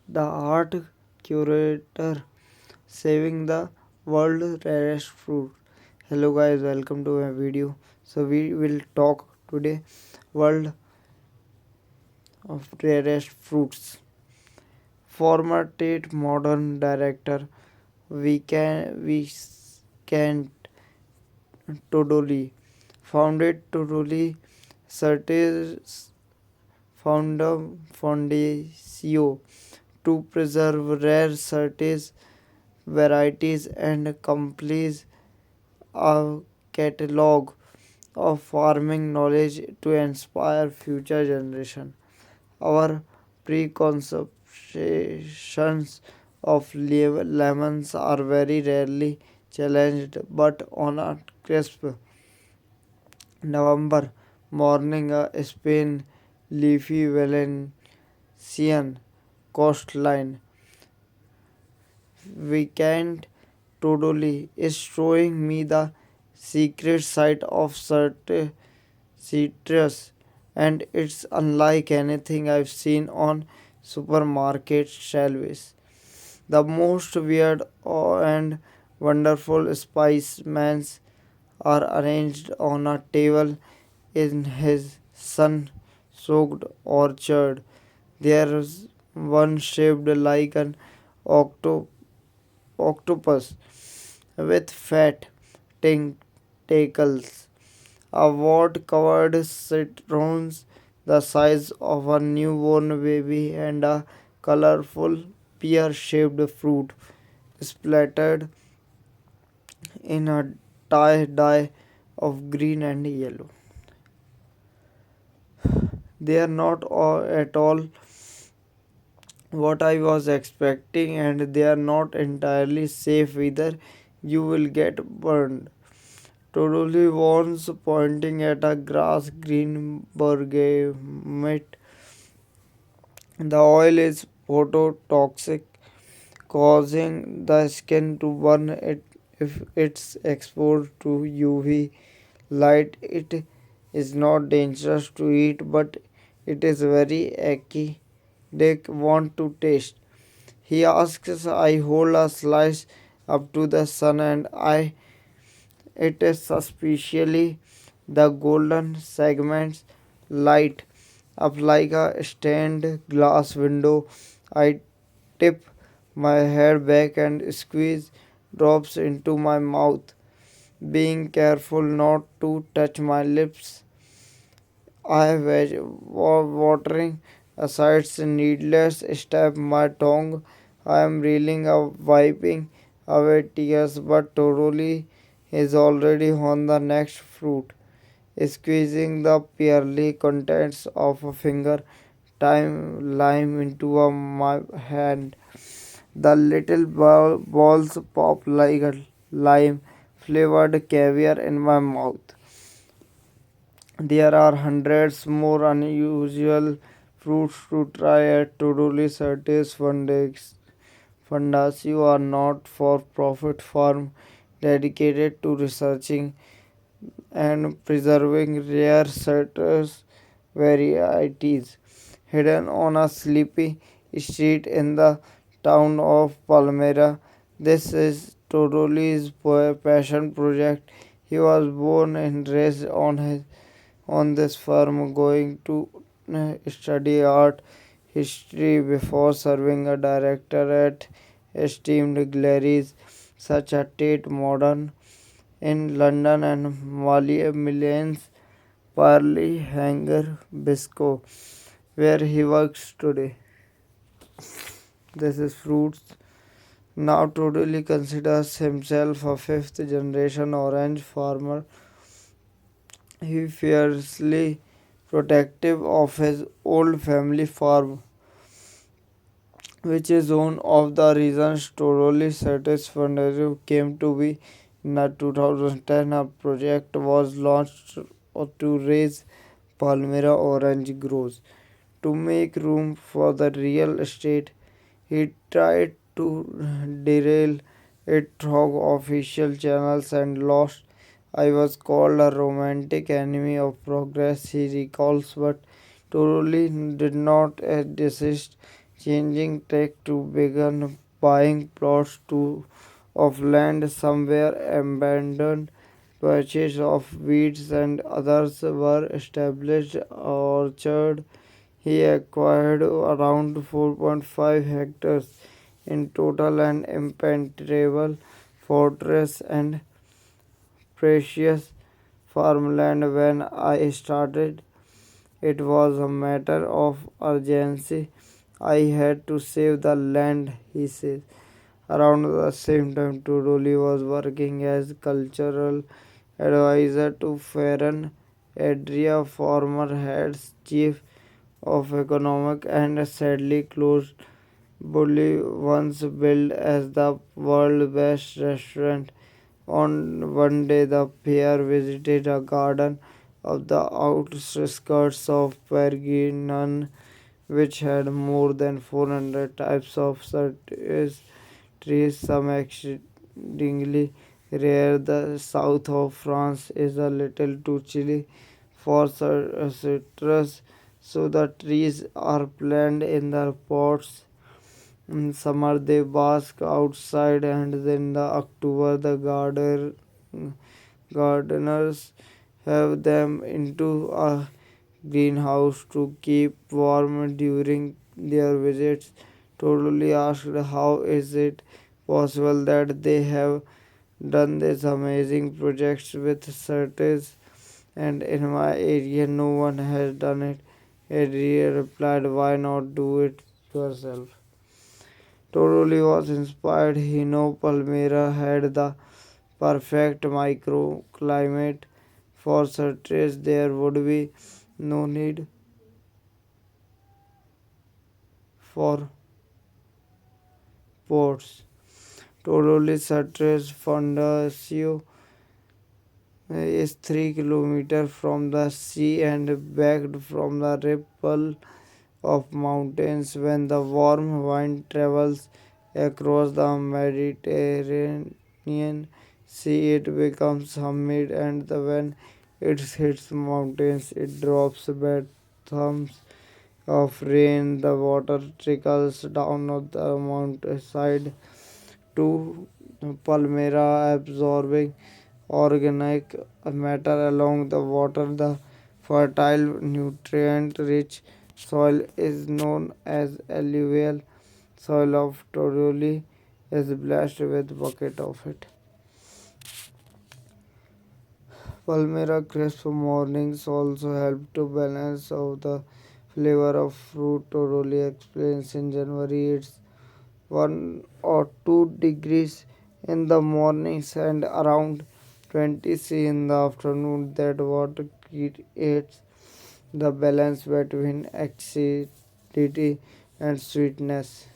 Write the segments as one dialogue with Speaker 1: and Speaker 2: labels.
Speaker 1: the art curator saving the world rarest fruit. Hello guys, welcome to my video. So we will talk today world of rarest fruits. Former Tate modern director we can Todoli founded Todoli Certes founder Fondacio to preserve rare certes varieties and complete a catalog of farming knowledge to inspire future generation. Our preconceptions of lemons are very rarely challenged, but on a crisp November morning, a Spain leafy Valencian coastline weekend totally is showing me the secret side of certain citrus, and it's unlike anything I've seen on supermarket shelves. The most weird and wonderful specimens are arranged on a table in his sun soaked orchard. There's one shaped like an octo- octopus with fat tentacles, a wart covered citrons the size of a newborn baby, and a colorful pear shaped fruit splattered in a tie-dye of green and yellow. They are not at all what I was expecting, and they are not entirely safe either. You will get burned. Totally warns, pointing at a grass green bergamot. The oil is phototoxic, causing the skin to burn it if it's exposed to UV light. It is not dangerous to eat, but it is very icky. They want to taste. He asks. I hold a slice up to the sun, and I it is suspiciously the golden segments light up like a stained glass window. I tip my head back and squeeze drops into my mouth, being careful not to touch my lips. I was watering aside needless step my tongue. I am reeling up, wiping away tears, but totally is already on the next fruit, squeezing the pearly contents of a finger time lime into my hand. The little balls pop like a lime flavored caviar in my mouth. There are hundreds more unusual fruits to try at Totally Certes Fundax. Fundacio are not for profit firm dedicated to researching and preserving rare citrus varieties. Hidden on a sleepy street in the town of Palmera, this is Totoli's passion project. He was born and raised on this farm, going to study art history before serving a director at esteemed galleries such as Tate Modern in London and Milan's Parley Hanger Bisco, where he works today. This is Fruits. Now totally considers himself a fifth generation orange farmer. He fiercely protective of his old family farm, which is one of the reasons Toroli Satisfactory came to be. In 2010, a project was launched to raise Palmyra orange groves. To make room for the real estate, he tried to derail it through official channels and lost. I was called a romantic enemy of progress, he recalls, but Toroli did not desist. changing tack to begin buying plots of land somewhere abandoned. Patches of weeds and others were established orchard. He acquired around 4.5 hectares in total, an impenetrable fortress and precious farmland. When I started, it was a matter of urgency. I had to save the land, he says. Around the same time, Tuduli was working as cultural advisor to Ferran Adria, former head chief of economic and sadly closed Bully, once billed as the world's best restaurant. On one day, the pair visited a garden of the outskirts of Perpignan, which had more than 400 types of citrus trees, some exceedingly rare. The south of France is a little too chilly for citrus, so the trees are planted in the pots. In summer they bask outside, and in the October the gardeners have them into a greenhouse to keep warm during their visits. Totally asked how is it possible that they have done these amazing projects with certes, and in my area no one has done it. Adria replied, why not do it yourself? Totally was inspired. He knew Palmyra had the perfect microclimate for citrus. There would be no need for ports. Totally citrus Fondasio is 3 kilometers from the sea and backed from the ripple of mountains. When the warm wind travels across the Mediterranean Sea, it becomes humid, and when it hits mountains, it drops bad thumbs of rain. The water trickles down on the mountainside to Palmyra, absorbing organic matter along the water. The fertile, nutrient rich soil is known as alluvial soil of Toroli is blessed with bucket of it. Palmyra crisp mornings also help to balance out the flavor of fruit. Toroli explains in January it's 1 or 2 degrees in the mornings and around 20 C in the afternoon. That what creates the balance between acidity and sweetness.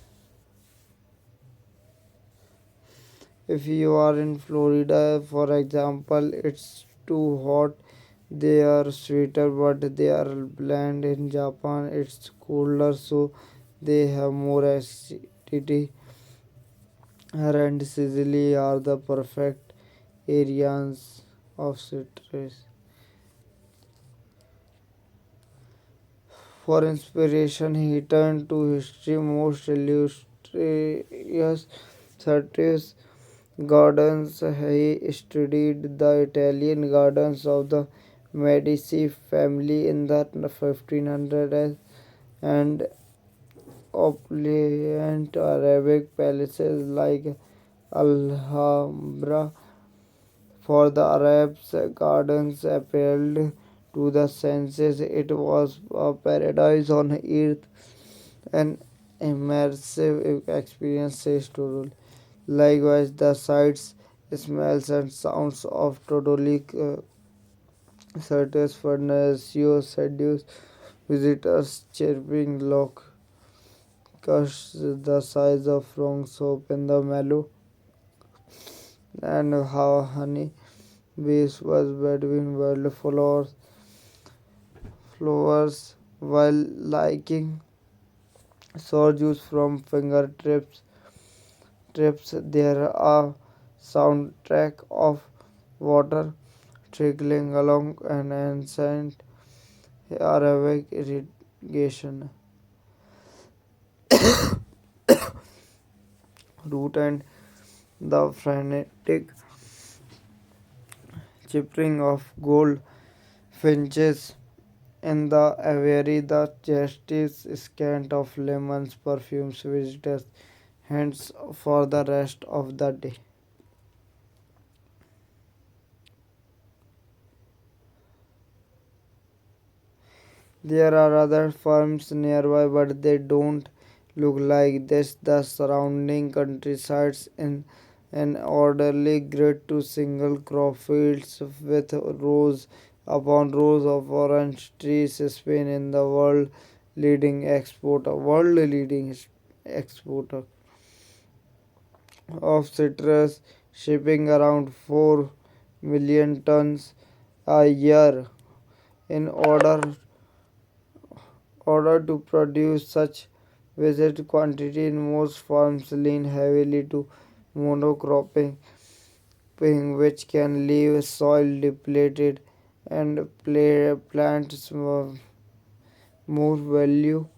Speaker 1: If you are in Florida, for example, it's too hot. They are sweeter, but they are bland. In Japan, it's colder, so they have more acidity. Her and Sicily are the perfect areas of citrus. For inspiration, he turned to history. Most illustrious citrus gardens. He studied the Italian gardens of the Medici family in the 1500s and opulent Arabic palaces like Alhambra. For the Arabs, gardens appealed to the senses. It was a paradise on earth, an immersive experience, says Torul. Likewise, the sights, smells, and sounds of Todolic Certes Furnacio seduce visitors, chirping locusts the size of wrong soap in the mellow, and how honey bees was between flowers while liking sour juice from fingertips. There are soundtrack of water trickling along an ancient Arabic irrigation. route and the frenetic chirping of goldfinches in the aviary, the justice scent of lemons perfumes visitors' hands for the rest of the day. There are other farms nearby, but they don't look like this. The surrounding countrysides in an orderly grid to single crop fields with rows upon rows of orange trees. Spain in the world leading exporter of citrus, shipping around 4 million tons a year. In order to produce such vast quantity, most farms lean heavily to monocropping, which can leave soil depleted and plants more vulnerable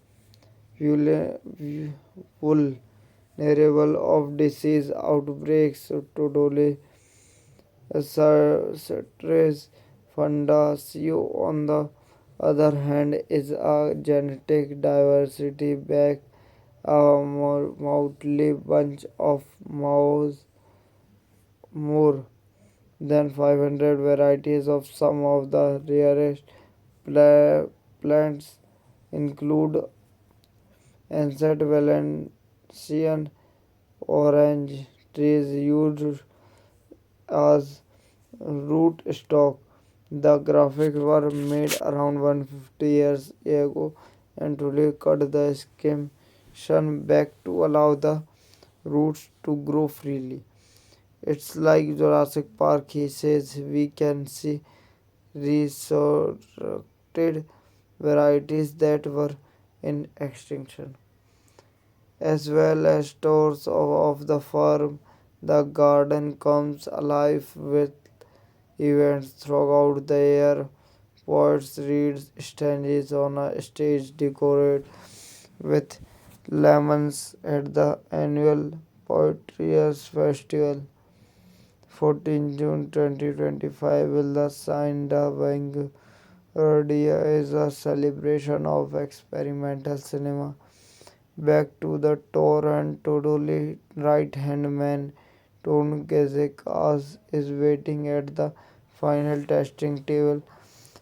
Speaker 1: of disease outbreaks. Totally, Citrus fundacio, on the other hand, is a genetic diversity back a motley bunch of more than 500 varieties of some of the rarest plants include ancient Valencian orange trees used as root stock. The graphics were made around 150 years ago and today cut the skin back to allow the roots to grow freely. It's like Jurassic Park, he says. We can see resurrected varieties that were in extinction, as well as tours of the farm. The garden comes alive with events throughout the year. Poets read stanzas on a stage decorated with lemons at the annual Poetry Festival. 14 June 2025 will the sign the Vanguardia is a celebration of experimental cinema. Back to the tour and totally right hand man Ton Gezekas is waiting at the final testing table.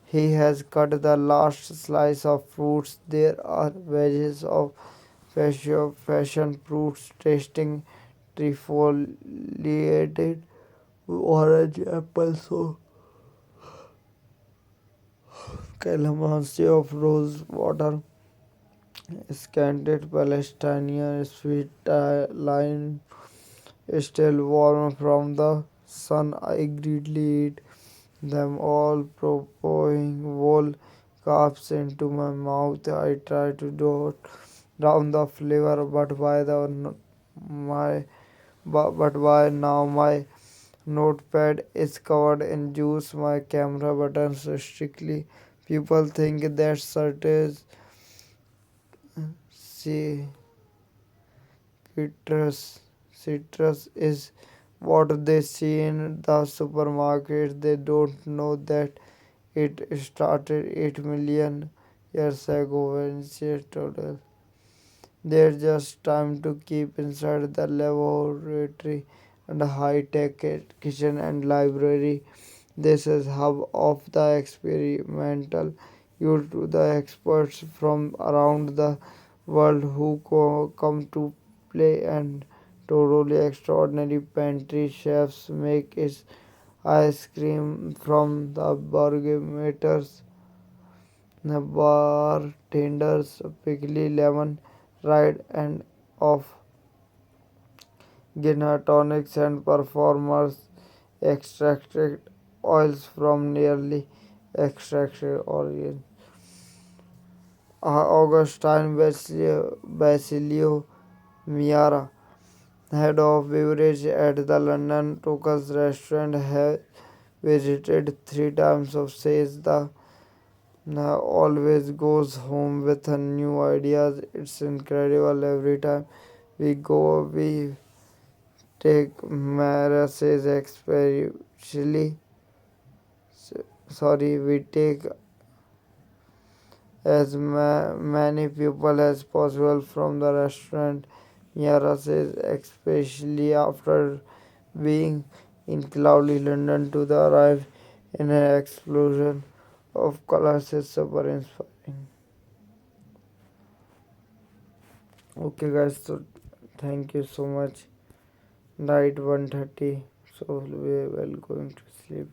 Speaker 1: He has cut the last slice of fruits. There are wedges of fashion fruits tasting trifoliated orange apple so calamansi of rose water scented Palestinian sweet lime still warm from the sun. I greedily eat them all, pouring whole cups into my mouth. I try to dot down the flavor, my but by now my notepad is covered in juice. My camera buttons strictly. People think that citrus citrus is what they see in the supermarket. They don't know that it started 8 million years ago when it total. There's just time to keep inside the laboratory and high-tech kitchen and library. This is hub of the experimental used to the experts from around the world who come to play and totally extraordinary pantry chefs make his ice cream from the burgometers, the bartenders, pickly lemon ride and of Guinness tonics and performers extracted oils from nearly extracted origin. Augustine Basilio Miara, head of beverage at the London Tocas restaurant, has visited 3 times of says the always goes home with a new ideas. It's incredible every time we go. We take Marases especially. Sorry, we take as many people as possible from the restaurant. Miara says, especially after being in cloudy London to the arrive in an explosion of colors is super inspiring. Okay, guys, so thank you so much. Night 1:30, so we will going to sleep.